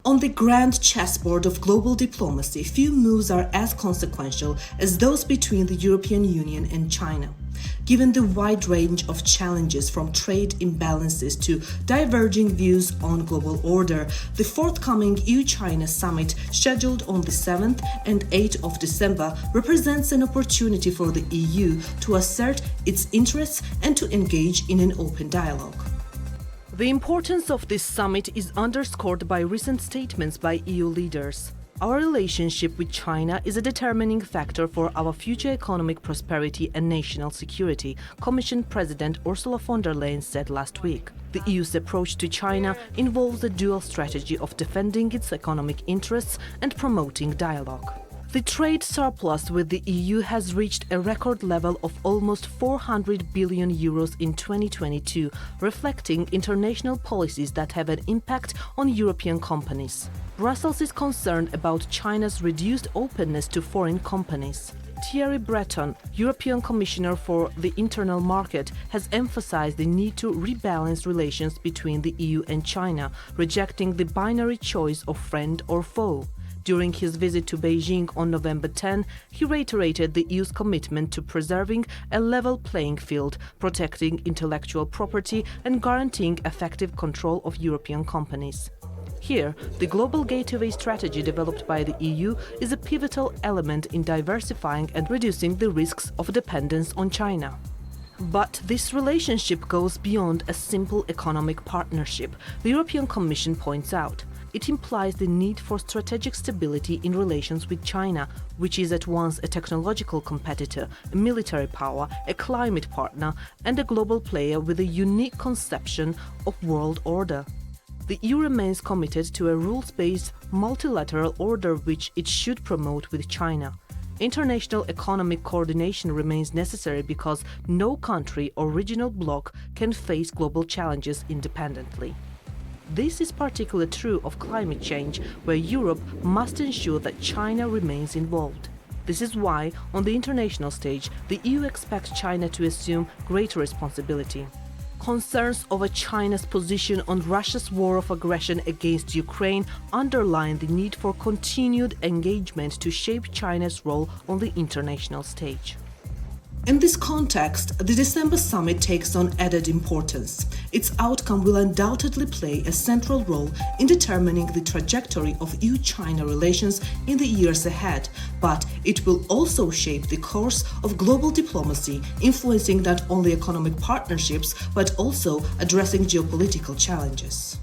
On the grand chessboard of global diplomacy, few moves are as consequential as those between the European Union and China. Given the wide range of challenges from trade imbalances to diverging views on global order, the forthcoming EU-China summit scheduled on the 7th and 8th of December represents an opportunity for the EU to assert its interests and to engage in an open dialogue. The importance of this summit is underscored by recent statements by EU leaders. Our relationship with China is a determining factor for our future economic prosperity and national security, Commission President Ursula von der Leyen said last week. The EU's approach to China involves a dual strategy of defending its economic interests and promoting dialogue. The trade surplus with the EU has reached a record level of almost 400 billion euros in 2022, reflecting international policies that have an impact on European companies. Brussels is concerned about China's reduced openness to foreign companies. Thierry Breton, European Commissioner for the Internal Market, has emphasized the need to rebalance relations between the EU and China, rejecting the binary choice of friend or foe. During his visit to Beijing on November 10, he reiterated the EU's commitment to preserving a level playing field, protecting intellectual property and guaranteeing effective control of European companies. Here, the global gateway strategy developed by the EU is a pivotal element in diversifying and reducing the risks of dependence on China. But this relationship goes beyond a simple economic partnership, the European Commission points out. It implies the need for strategic stability in relations with China, which is at once a technological competitor, a military power, a climate partner, and a global player with a unique conception of world order. The EU remains committed to a rules-based multilateral order which it should promote with China. International economic coordination remains necessary because no country or regional bloc can face global challenges independently. This is particularly true of climate change, where Europe must ensure that China remains involved. This is why, on the international stage, the EU expects China to assume greater responsibility. Concerns over China's position on Russia's war of aggression against Ukraine underline the need for continued engagement to shape China's role on the international stage. In this context, the December summit takes on added importance. Its outcome will undoubtedly play a central role in determining the trajectory of EU-China relations in the years ahead, but it will also shape the course of global diplomacy, influencing not only economic partnerships but also addressing geopolitical challenges.